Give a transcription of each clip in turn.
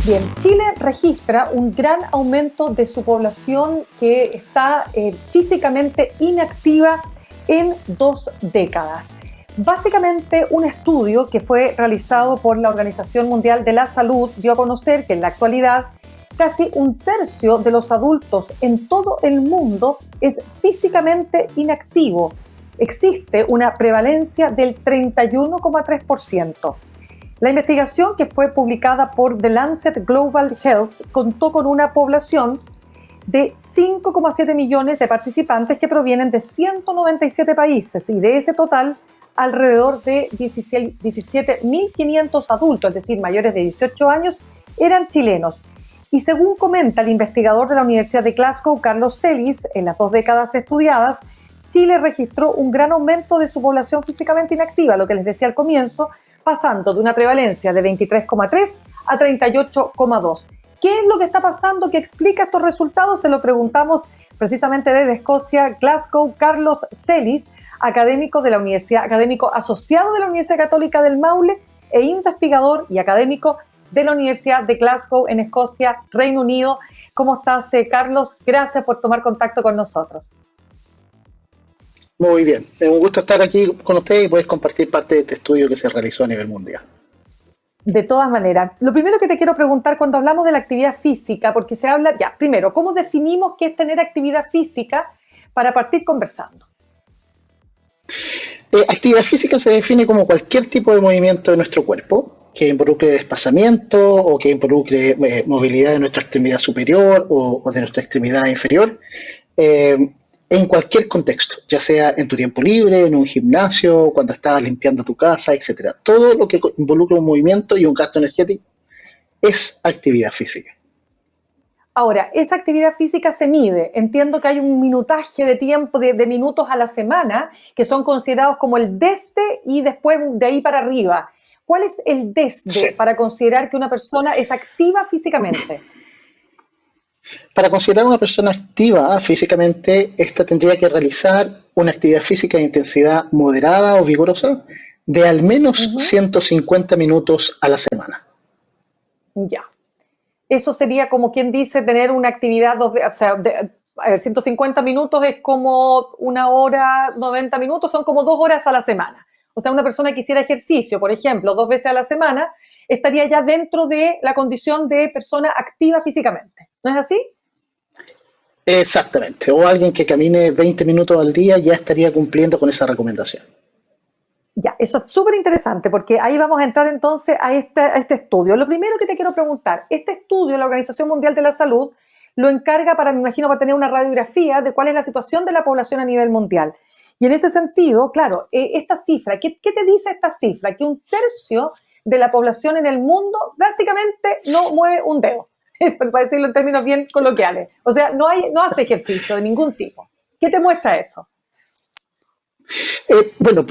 Bien, Chile registra un gran aumento de su población que está físicamente inactiva en 2 décadas. Básicamente, un estudio que fue realizado por la Organización Mundial de la Salud dio a conocer que en la actualidad casi 1/3 de los adultos en todo el mundo es físicamente inactivo. Existe una prevalencia del 31,3%. La investigación, que fue publicada por The Lancet Global Health, contó con una población de 5,7 millones de participantes que provienen de 197 países, y de ese total, alrededor de 17.500 adultos, es decir, mayores de 18 años, eran chilenos. Y según comenta el investigador de la Universidad de Glasgow, Carlos Celis, en las 2 décadas estudiadas, Chile registró un gran aumento de su población físicamente inactiva, lo que les decía al comienzo, pasando de una prevalencia de 23,3 a 38,2. ¿Qué es lo que está pasando? ¿Qué explica estos resultados? Se lo preguntamos precisamente desde Escocia, Glasgow, Carlos Celis, académico asociado de la Universidad Católica del Maule e investigador y académico de la Universidad de Glasgow en Escocia, Reino Unido. ¿Cómo estás, Carlos? Gracias por tomar contacto con nosotros. Muy bien, es un gusto estar aquí con ustedes y poder compartir parte de este estudio que se realizó a nivel mundial. De todas maneras, lo primero que te quiero preguntar cuando hablamos de la actividad física, porque se habla, primero, ¿cómo definimos qué es tener actividad física para partir conversando? Actividad física se define como cualquier tipo de movimiento de nuestro cuerpo que involucre desplazamiento o que involucre movilidad de nuestra extremidad superior o de nuestra extremidad inferior. En cualquier contexto, ya sea en tu tiempo libre, en un gimnasio, cuando estás limpiando tu casa, etcétera. Todo lo que involucra un movimiento y un gasto energético es actividad física. Ahora, esa actividad física se mide. Entiendo que hay un minutaje de tiempo, de minutos a la semana, que son considerados como el desde y después de ahí para arriba. ¿Cuál es el desde para considerar que una persona es activa físicamente? Para considerar una persona activa físicamente, esta tendría que realizar una actividad física de intensidad moderada o vigorosa de al menos 150 minutos a la semana. Ya. Eso sería como quien dice tener una actividad, 150 minutos es como 1 hora, 90 minutos, son como 2 horas a la semana. O sea, una persona que hiciera ejercicio, por ejemplo, 2 veces a la semana, estaría ya dentro de la condición de persona activa físicamente. ¿No es así? Exactamente. O alguien que camine 20 minutos al día ya estaría cumpliendo con esa recomendación. Ya, eso es súper interesante porque ahí vamos a entrar entonces a este estudio. Lo primero que te quiero preguntar, este estudio, la Organización Mundial de la Salud, lo encarga me imagino, para tener una radiografía de cuál es la situación de la población a nivel mundial. Y en ese sentido, claro, esta cifra, ¿qué te dice esta cifra? Que 1/3 de la población en el mundo básicamente no mueve un dedo, para decirlo en términos bien coloquiales. O sea, no hace ejercicio de ningún tipo. ¿Qué te muestra eso? Bueno,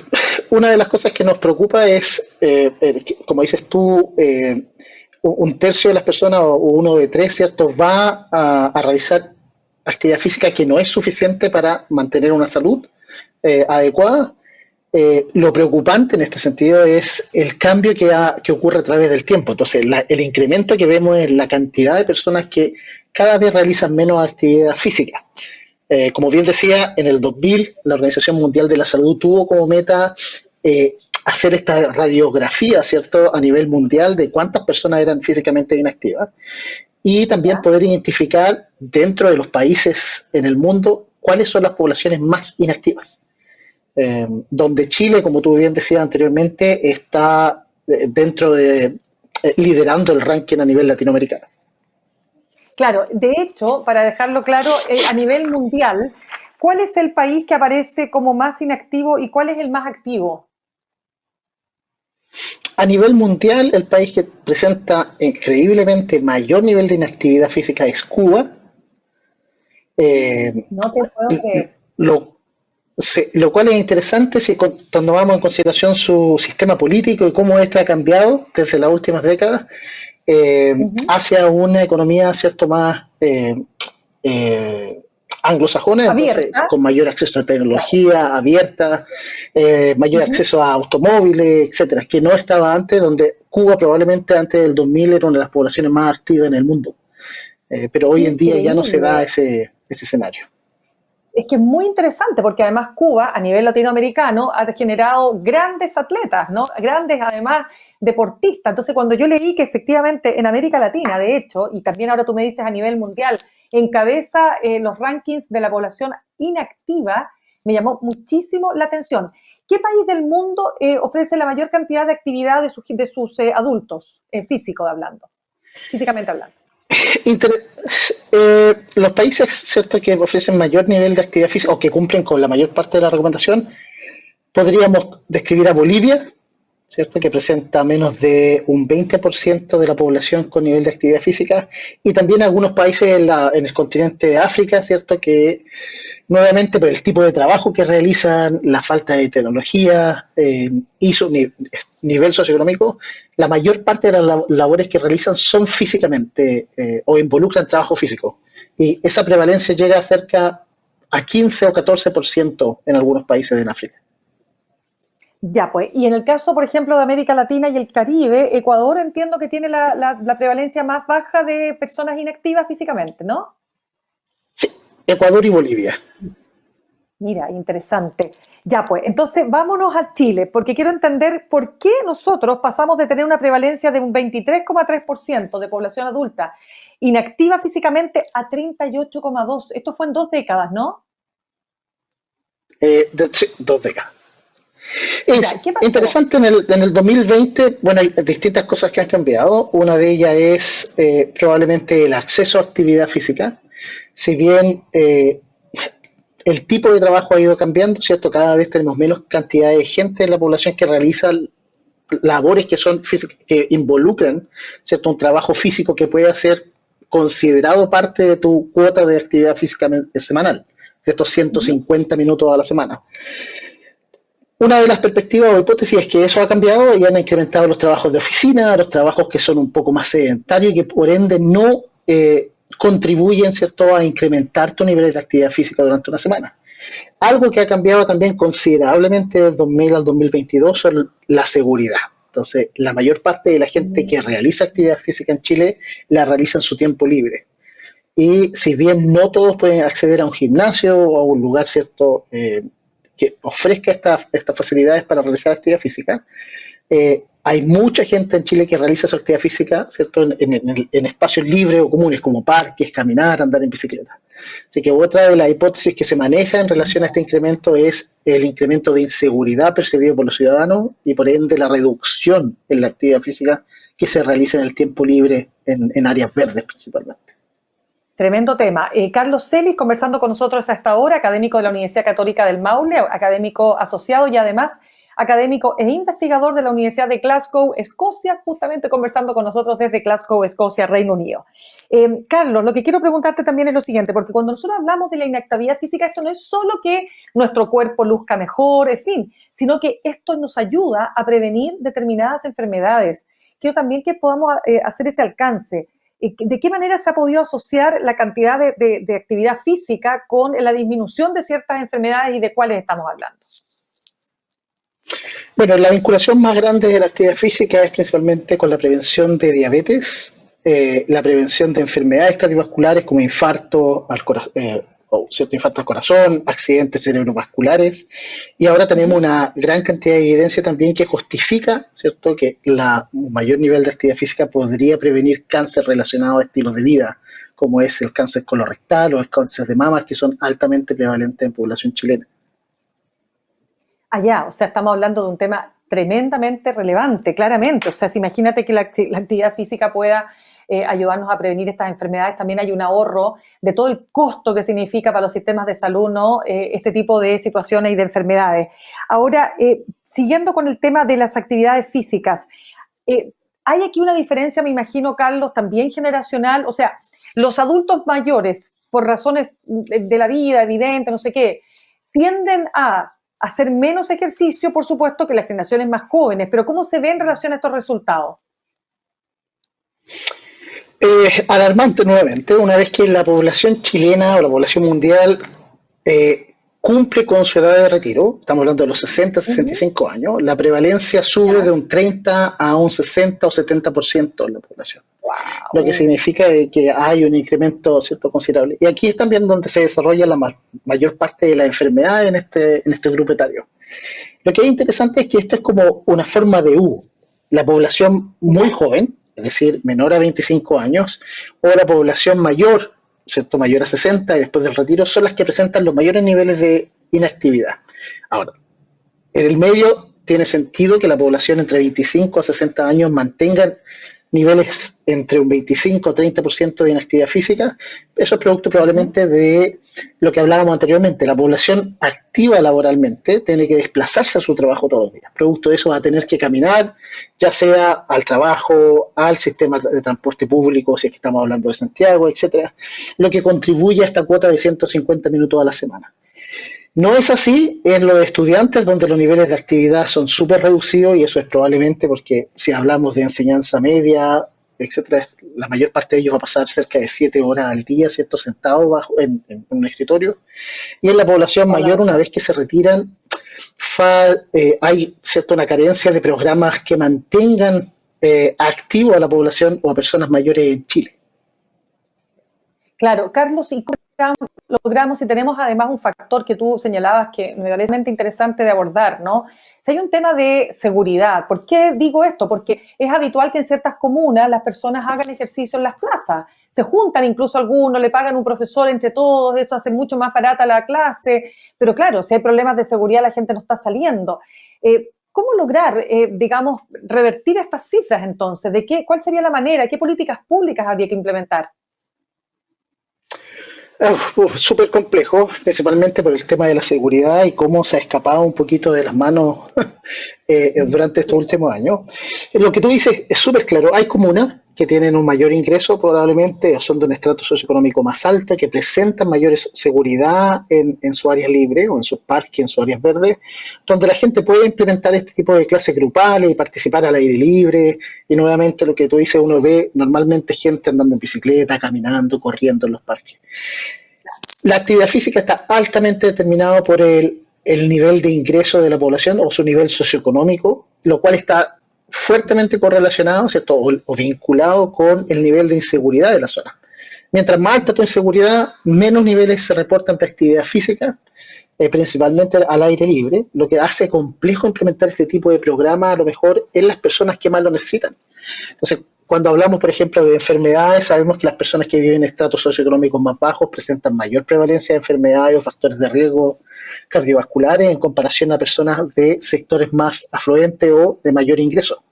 una de las cosas que nos preocupa es, como dices tú, 1/3 de las personas, o 1 de 3, ¿cierto?, va a realizar actividad física que no es suficiente para mantener una salud adecuada. Lo preocupante en este sentido es el cambio que ocurre a través del tiempo. Entonces, el incremento que vemos en la cantidad de personas que cada vez realizan menos actividad física. Como bien decía, en el 2000 la Organización Mundial de la Salud tuvo como meta hacer esta radiografía, ¿cierto?, a nivel mundial de cuántas personas eran físicamente inactivas y también poder identificar dentro de los países en el mundo cuáles son las poblaciones más inactivas. Donde Chile, como tú bien decías anteriormente, está liderando el ranking a nivel latinoamericano. Claro, de hecho, para dejarlo claro, a nivel mundial, ¿cuál es el país que aparece como más inactivo y cuál es el más activo? A nivel mundial, el país que presenta increíblemente mayor nivel de inactividad física es Cuba. No te puedo creer. Lo cual es interesante si tomamos en consideración su sistema político y cómo este ha cambiado desde las últimas décadas. Ujú. hacia una economía, ¿cierto?, más eh, anglosajona, entonces Abierta, con mayor acceso a claro. tecnología abierta, mayor Ujú. acceso a automóviles, etcétera, que no estaba antes, donde Cuba probablemente antes del 2000 era una de las poblaciones más activas en el mundo. Pero Qué hoy en día ya no se da increíble. ese escenario. Es que es muy interesante porque además Cuba a nivel latinoamericano ha generado grandes atletas, ¿no? Grandes además deportistas. Entonces cuando yo leí que efectivamente en América Latina, de hecho, y también ahora tú me dices a nivel mundial, encabeza los rankings de la población inactiva, me llamó muchísimo la atención. ¿Qué país del mundo ofrece la mayor cantidad de actividad de sus adultos, físicamente hablando? Inter- los países, ¿cierto?, que ofrecen mayor nivel de actividad física o que cumplen con la mayor parte de la recomendación, podríamos describir a Bolivia, ¿cierto?, que presenta menos de un 20% de la población con nivel de actividad física, y también algunos países en el continente de África, ¿cierto?, que nuevamente por el tipo de trabajo que realizan, la falta de tecnología y su nivel socioeconómico, la mayor parte de las labores que realizan son físicamente o involucran trabajo físico. Y esa prevalencia llega a cerca a 15 o 14% en algunos países de África. Ya, pues, y en el caso, por ejemplo, de América Latina y el Caribe, Ecuador entiendo que tiene la prevalencia más baja de personas inactivas físicamente, ¿no? Sí, Ecuador y Bolivia. Mira, interesante. Ya, pues, entonces vámonos a Chile, porque quiero entender por qué nosotros pasamos de tener una prevalencia de un 23,3% de población adulta inactiva físicamente a 38,2%. Esto fue en 2 décadas, ¿no? Sí, 2 décadas. Ya, Es ¿qué pasó? interesante en el 2020, bueno, hay distintas cosas que han cambiado. Una de ellas es probablemente el acceso a actividad física. Si bien el tipo de trabajo ha ido cambiando, ¿cierto? Cada vez tenemos menos cantidad de gente en la población que realiza labores que son físicas, que involucran, ¿cierto?, un trabajo físico que puede ser considerado parte de tu cuota de actividad física semanal, de estos Ujú. 150 minutos a la semana. Una de las perspectivas o hipótesis es que eso ha cambiado y han incrementado los trabajos de oficina, los trabajos que son un poco más sedentarios y que por ende no contribuyen, ¿cierto?, a incrementar tu nivel de actividad física durante una semana. Algo que ha cambiado también considerablemente del 2000 al 2022 son la seguridad. Entonces, la mayor parte de la gente que realiza actividad física en Chile la realiza en su tiempo libre. Y si bien no todos pueden acceder a un gimnasio o a un lugar, ¿cierto?, que ofrezca estas facilidades para realizar actividad física, hay mucha gente en Chile que realiza su actividad física, ¿cierto?, en espacios libres o comunes como parques, caminar, andar en bicicleta. Así que otra de las hipótesis que se maneja en relación a este incremento es el incremento de inseguridad percibido por los ciudadanos y por ende la reducción en la actividad física que se realiza en el tiempo libre en áreas verdes principalmente. Tremendo tema. Carlos Celis conversando con nosotros a esta hora, académico de la Universidad Católica del Maule, académico asociado y además académico e investigador de la Universidad de Glasgow, Escocia, justamente conversando con nosotros desde Glasgow, Escocia, Reino Unido. Carlos, lo que quiero preguntarte también es lo siguiente, porque cuando nosotros hablamos de la inactividad física, esto no es solo que nuestro cuerpo luzca mejor, en fin, sino que esto nos ayuda a prevenir determinadas enfermedades. Quiero también que podamos hacer ese alcance. ¿De qué manera se ha podido asociar la cantidad de actividad física con la disminución de ciertas enfermedades y de cuáles estamos hablando? Bueno, la vinculación más grande de la actividad física es principalmente con la prevención de diabetes, la prevención de enfermedades cardiovasculares como infarto o cierto infarto al corazón, accidentes cerebrovasculares, y ahora Uh tenemos -huh. una gran cantidad de evidencia también que justifica, ¿cierto?, que un mayor nivel de actividad física podría prevenir cáncer relacionado a estilos de vida, como es el cáncer colorectal o el cáncer de mamas, que son altamente prevalentes en población chilena. Allá, o sea, estamos hablando de un tema tremendamente relevante, claramente. O sea, si imagínate que la actividad física pueda ayudarnos a prevenir estas enfermedades, también hay un ahorro de todo el costo que significa para los sistemas de salud, ¿no? Este tipo de situaciones y de enfermedades. Ahora, siguiendo con el tema de las actividades físicas, eh, hay aquí una diferencia, me imagino, Carlos, también generacional. O sea, los adultos mayores, por razones de la vida, evidente, no sé qué, tienden a hacer menos ejercicio, por supuesto, que las generaciones más jóvenes, pero ¿cómo se ve en relación a estos resultados? Alarmante nuevamente, una vez que la población chilena o la población mundial cumple con su edad de retiro, estamos hablando de los 60, Ujú. 65 años, la prevalencia sube Ya. de un 30 a un 60 o 70% en la población, lo que Wow. significa que hay un incremento, ¿cierto?, considerable. Y aquí es también donde se desarrolla la mayor parte de la enfermedad en este grupo etario. Lo que es interesante es que esto es como una forma de U. La población muy Ya. joven, es decir, menor a 25 años, o la población mayor, ¿cierto?, mayor a 60 y después del retiro, son las que presentan los mayores niveles de inactividad. Ahora, en el medio tiene sentido que la población entre 25 a 60 años mantenga niveles entre un 25 a 30% de inactividad física. Eso es producto Ujú. probablemente de lo que hablábamos anteriormente. La población activa laboralmente tiene que desplazarse a su trabajo todos los días. Producto de eso va a tener que caminar, ya sea al trabajo, al sistema de transporte público, si es que estamos hablando de Santiago, etcétera, lo que contribuye a esta cuota de 150 minutos a la semana. No es así en los estudiantes, donde los niveles de actividad son súper reducidos, y eso es probablemente porque si hablamos de enseñanza media, etcétera, la mayor parte de ellos va a pasar cerca de 7 horas al día, ¿cierto?, sentados en un escritorio. Y en la población Toda la mayor, una razón. vez que se retiran, hay, ¿cierto?, una carencia de programas que mantengan activo a la población o a personas mayores en Chile. Claro, Carlos, ¿y cómo logramos si tenemos además un factor que tú señalabas que me parece interesante de abordar, ¿no? Si hay un tema de seguridad, ¿por qué digo esto? Porque es habitual que en ciertas comunas las personas hagan ejercicio en las plazas, se juntan incluso algunos, le pagan un profesor entre todos, eso hace mucho más barata la clase, pero claro, si hay problemas de seguridad la gente no está saliendo. ¿Cómo lograr, digamos, revertir estas cifras entonces? ¿Cuál sería la manera? ¿Qué políticas públicas habría que implementar? Súper complejo, principalmente por el tema de la seguridad y cómo se ha escapado un poquito de las manos durante estos últimos años. Lo que tú dices es súper claro. Hay comunas que tienen un mayor ingreso, probablemente, o son de un estrato socioeconómico más alto, que presentan mayor seguridad en su área libre o en sus parques, en sus áreas verdes, donde la gente puede implementar este tipo de clases grupales y participar al aire libre. Y nuevamente lo que tú dices, uno ve normalmente gente andando en bicicleta, caminando, corriendo en los parques. La actividad física está altamente determinada por el nivel de ingreso de la población o su nivel socioeconómico, lo cual está fuertemente correlacionado, ¿cierto?, o vinculado con el nivel de inseguridad de la zona. Mientras más alta tu inseguridad, menos niveles se reportan de actividad física, principalmente al aire libre, lo que hace complejo implementar este tipo de programa a lo mejor en las personas que más lo necesitan. Entonces, cuando hablamos, por ejemplo, de enfermedades, sabemos que las personas que viven en estratos socioeconómicos más bajos presentan mayor prevalencia de enfermedades o factores de riesgo cardiovasculares en comparación a personas de sectores más afluentes o de mayor ingreso.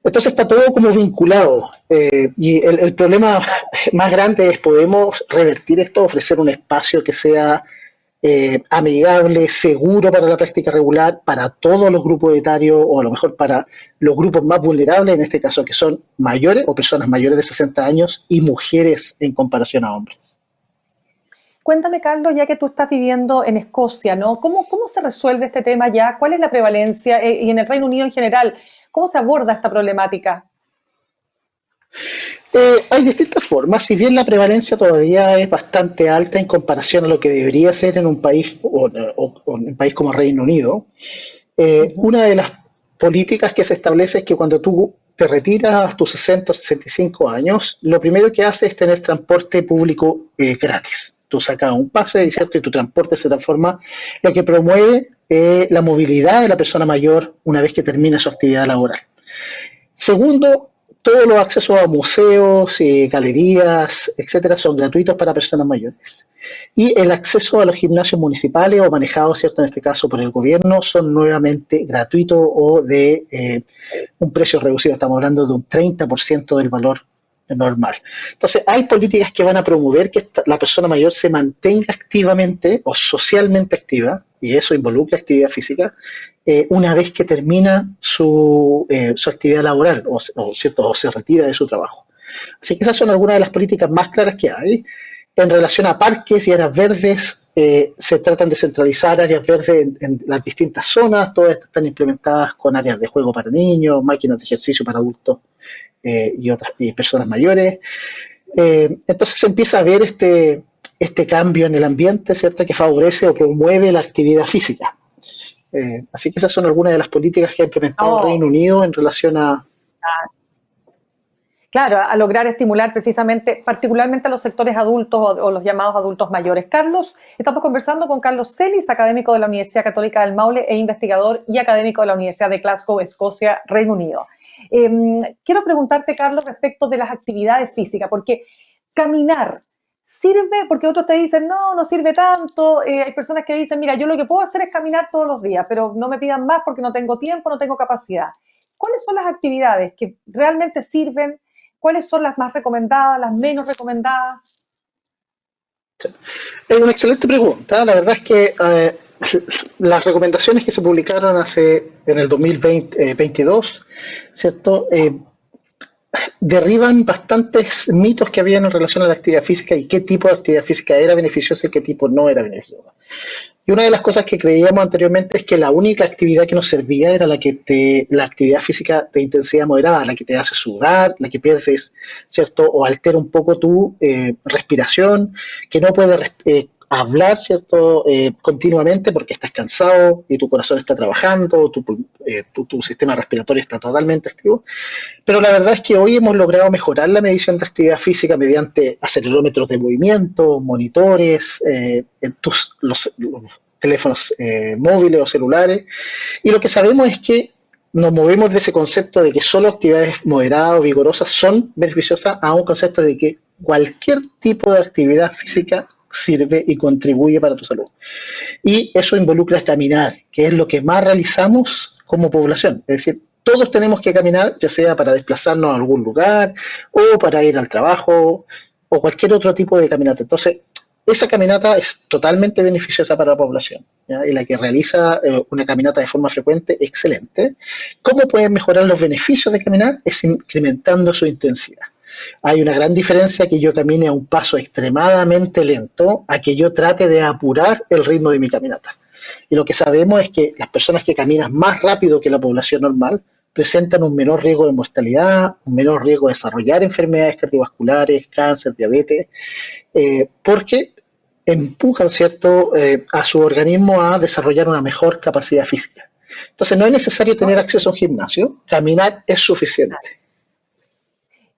Entonces está todo como vinculado, y el problema más grande es: podemos revertir esto, ofrecer un espacio que sea amigable, seguro para la práctica regular, para todos los grupos etarios, o a lo mejor para los grupos más vulnerables, en este caso que son mayores o personas mayores de 60 años y mujeres en comparación a hombres. Cuéntame, Carlos, ya que tú estás viviendo en Escocia, ¿no? ¿Cómo se resuelve este tema ya? ¿Cuál es la prevalencia? Y en el Reino Unido en general, ¿cómo se aborda esta problemática? Hay distintas formas. Si bien la prevalencia todavía es bastante alta en comparación a lo que debería ser en un país o en un país como Reino Unido, Ujú. una de las políticas que se establece es que cuando tú te retiras a tus 60 o 65 años, lo primero que haces es tener transporte público gratis. Tú sacas un pase, Ya. ¿cierto?, y tu transporte se transforma, lo que promueve la movilidad de la persona mayor una vez que termina su actividad laboral. Segundo, todos los accesos a museos, galerías, etcétera, son gratuitos para personas mayores. Y el acceso a los gimnasios municipales o manejados, ¿cierto?, en este caso por el gobierno, son nuevamente gratuitos o de un precio reducido. Estamos hablando de un 30% del valor normal. Entonces, hay políticas que van a promover que la persona mayor se mantenga activamente o socialmente activa, y eso involucra actividad física, una vez que termina su actividad laboral ¿cierto?, o se retira de su trabajo. Así que esas son algunas de las políticas más claras que hay. En relación a parques y áreas verdes, se tratan de centralizar áreas verdes en las distintas zonas. Todas están implementadas con áreas de juego para niños, máquinas de ejercicio para adultos, y personas mayores. Entonces se empieza a ver este cambio en el ambiente, ¿cierto?, que favorece o promueve la actividad física. Así que esas son algunas de las políticas que ha implementado el Oh, Reino Unido en relación a... claro, a lograr estimular precisamente, particularmente a los sectores adultos o los llamados adultos mayores. Carlos, estamos conversando con Carlos Celis, académico de la Universidad Católica del Maule e investigador y académico de la Universidad de Glasgow, Escocia, Reino Unido. Quiero preguntarte, Carlos, respecto de las actividades físicas, porque caminar sirve, porque otros te dicen, no, no sirve tanto. Hay personas que dicen, mira, yo lo que puedo hacer es caminar todos los días, pero no me pidan más porque no tengo tiempo, no tengo capacidad. ¿Cuáles son las actividades que realmente sirven? ¿Cuáles son las más recomendadas, las menos recomendadas? Es una excelente pregunta. La verdad es que las recomendaciones que se publicaron en el 2022, ¿cierto? Derriban bastantes mitos que habían en relación a la actividad física y qué tipo de actividad física era beneficiosa y qué tipo no era beneficiosa. Y una de las cosas que creíamos anteriormente es que la única actividad que nos servía era la actividad física de intensidad moderada, la que te hace sudar, la que pierdes, ¿cierto? O altera un poco tu respiración, que no puedes hablar, ¿cierto? Continuamente porque estás cansado y tu corazón está trabajando, tu sistema respiratorio está totalmente activo. Pero la verdad es que hoy hemos logrado mejorar la medición de actividad física mediante acelerómetros de movimiento, monitores, los teléfonos móviles o celulares. Y lo que sabemos es que nos movemos de ese concepto de que solo actividades moderadas o vigorosas son beneficiosas a un concepto de que cualquier tipo de actividad física sirve y contribuye para tu salud. Y eso involucra caminar, que es lo que más realizamos como población. Es decir, todos tenemos que caminar, ya sea para desplazarnos a algún lugar o para ir al trabajo o cualquier otro tipo de caminata. Entonces, esa caminata es totalmente beneficiosa para la población, ¿ya? Y la que realiza una caminata de forma frecuente, excelente. ¿Cómo pueden mejorar los beneficios de caminar? Es incrementando su intensidad. Hay una gran diferencia que yo camine a un paso extremadamente lento a que yo trate de apurar el ritmo de mi caminata. Y lo que sabemos es que las personas que caminan más rápido que la población normal presentan un menor riesgo de mortalidad, un menor riesgo de desarrollar enfermedades cardiovasculares, cáncer, diabetes, porque empujan, ¿cierto?, a su organismo a desarrollar una mejor capacidad física. Entonces no es necesario ¿No? tener acceso a un gimnasio, caminar es suficiente.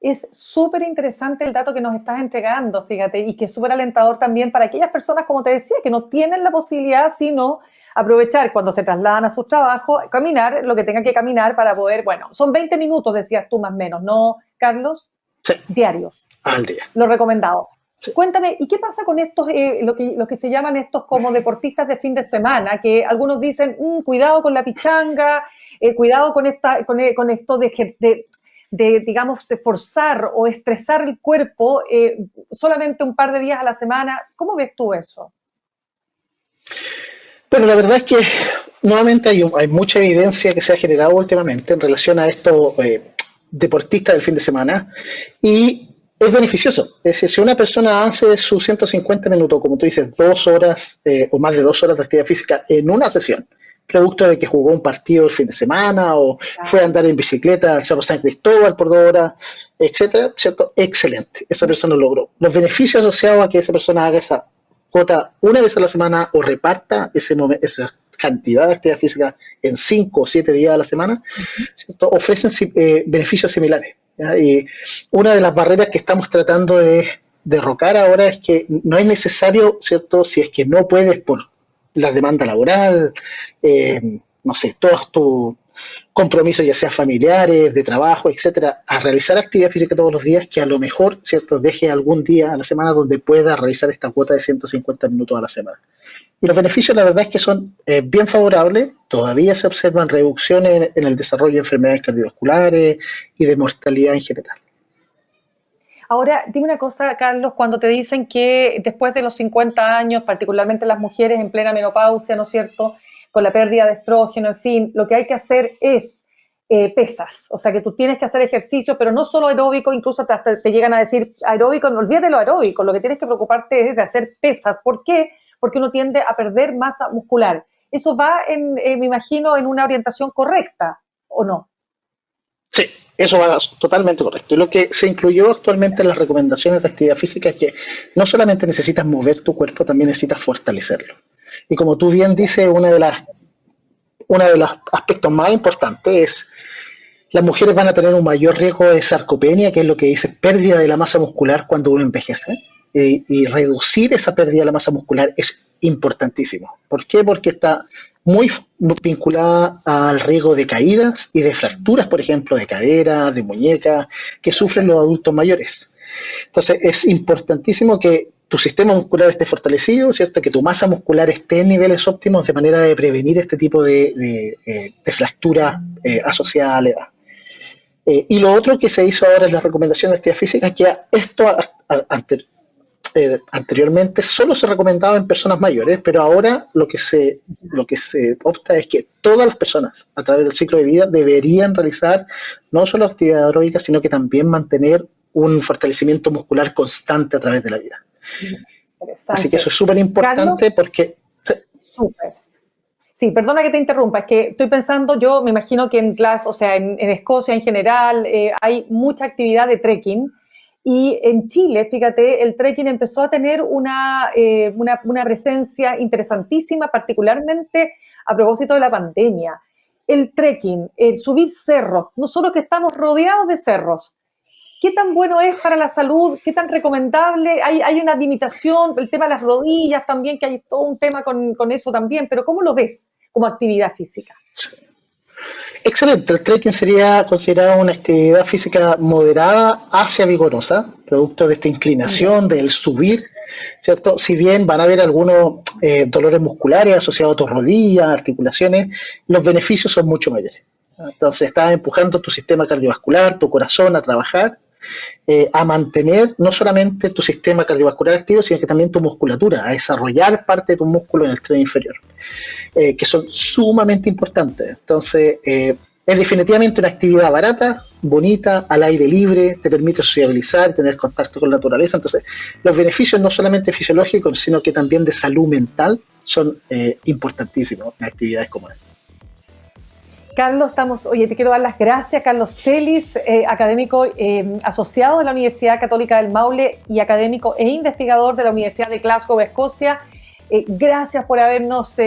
Es súper interesante el dato que nos estás entregando, fíjate, y que es súper alentador también para aquellas personas, como te decía, que no tienen la posibilidad, sino aprovechar cuando se trasladan a sus trabajos, caminar lo que tengan que caminar para poder, bueno, son 20 minutos, decías tú más o menos, ¿no, Carlos? Sí, Diarios, al día. lo recomendado. Sí. Cuéntame, ¿y qué pasa con estos, lo que se llaman estos como deportistas de fin de semana? Que algunos dicen, cuidado con la pichanga, cuidado con esto digamos, de forzar o estresar el cuerpo solamente un par de días a la semana. ¿Cómo ves tú eso? Bueno, la verdad es que nuevamente hay mucha evidencia que se ha generado últimamente en relación a estos deportistas del fin de semana y es beneficioso. Es decir, si una persona hace sus 150 minutos, como tú dices, 2 horas o más de 2 horas de actividad física en una sesión, producto de que jugó un partido el fin de semana o fue a andar en bicicleta al Cerro San Cristóbal por 2 horas, etcétera, ¿cierto? Excelente. Esa persona logró. Los beneficios asociados a que esa persona haga esa cuota una vez a la semana o reparta esa cantidad de actividad física en 5 o 7 días a la semana, ¿cierto?, ofrecen beneficios similares, ¿ya? Y una de las barreras que estamos tratando de derrocar ahora es que no es necesario, ¿cierto?, si es que no puedes por la demanda laboral, no sé, todos tus compromisos, ya sea familiares, de trabajo, etcétera, a realizar actividad física todos los días, que a lo mejor, ¿cierto?, deje algún día a la semana donde pueda realizar esta cuota de 150 minutos a la semana. Y los beneficios, la verdad es que son bien favorables. Todavía se observan reducciones en el desarrollo de enfermedades cardiovasculares y de mortalidad en general. Ahora, dime una cosa, Carlos, cuando te dicen que después de los 50 años, particularmente las mujeres en plena menopausia, ¿no es cierto?, con la pérdida de estrógeno, en fin, lo que hay que hacer es pesas, o sea que tú tienes que hacer ejercicio, pero no solo aeróbico, incluso hasta te llegan a decir aeróbico, no olvídate lo aeróbico, lo que tienes que preocuparte es de hacer pesas. ¿Por qué? Porque uno tiende a perder masa muscular. Eso va, me imagino, en una orientación correcta, ¿o no? Sí, Eso va totalmente correcto. Y lo que se incluyó actualmente en las recomendaciones de actividad física es que no solamente necesitas mover tu cuerpo, también necesitas fortalecerlo. Y como tú bien dices, uno de los aspectos más importantes es las mujeres van a tener un mayor riesgo de sarcopenia, que es lo que dice pérdida de la masa muscular cuando uno envejece. Y reducir esa pérdida de la masa muscular es importantísimo. ¿Por qué? Porque está muy vinculada al riesgo de caídas y de fracturas, por ejemplo, de cadera, de muñeca, que sufren los adultos mayores. Entonces, es importantísimo que tu sistema muscular esté fortalecido, ¿cierto? Que tu masa muscular esté en niveles óptimos de manera de prevenir este tipo de fracturas asociadas a la edad. Y lo otro que se hizo ahora en la recomendación de actividad física es que esto anteriormente solo se recomendaba en personas mayores, pero ahora lo que se opta es que todas las personas a través del ciclo de vida deberían realizar no solo actividad aeróbica, sino que también mantener un fortalecimiento muscular constante a través de la vida. Así que eso es súper importante porque... Súper. Sí, perdona que te interrumpa, es que estoy pensando, yo me imagino que en Glasgow, o sea, en Escocia en general, hay mucha actividad de trekking. Y en Chile, fíjate, el trekking empezó a tener una presencia interesantísima, particularmente a propósito de la pandemia. El trekking, el subir cerros, no solo que estamos rodeados de cerros, ¿qué tan bueno es para la salud? ¿Qué tan recomendable? Hay una limitación, el tema de las rodillas también, que hay todo un tema con eso también, pero ¿cómo lo ves como actividad física? Excelente, el trekking sería considerado una actividad física moderada hacia vigorosa, producto de esta inclinación, del subir, ¿cierto? Si bien van a haber algunos dolores musculares asociados a tus rodillas, articulaciones, los beneficios son mucho mayores. Entonces estás empujando tu sistema cardiovascular, tu corazón a trabajar, a mantener no solamente tu sistema cardiovascular activo, sino que también tu musculatura, a desarrollar parte de tu músculo en el tren inferior, que son sumamente importantes. Entonces, es definitivamente una actividad barata, bonita, al aire libre, te permite sociabilizar, tener contacto con la naturaleza. Entonces, los beneficios no solamente fisiológicos, sino que también de salud mental son importantísimos en actividades como esa. Carlos, te quiero dar las gracias. Carlos Celis, académico asociado de la Universidad Católica del Maule y académico e investigador de la Universidad de Glasgow, Escocia. Gracias por habernos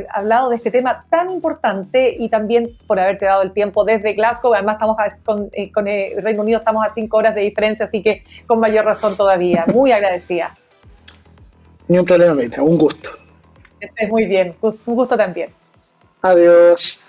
hablado de este tema tan importante y también por haberte dado el tiempo desde Glasgow. Además, estamos con el Reino Unido, estamos a 5 horas de diferencia, así que con mayor razón todavía. Muy agradecida. Ni un problema, Mira, un gusto. Estés muy bien, un gusto también. Adiós.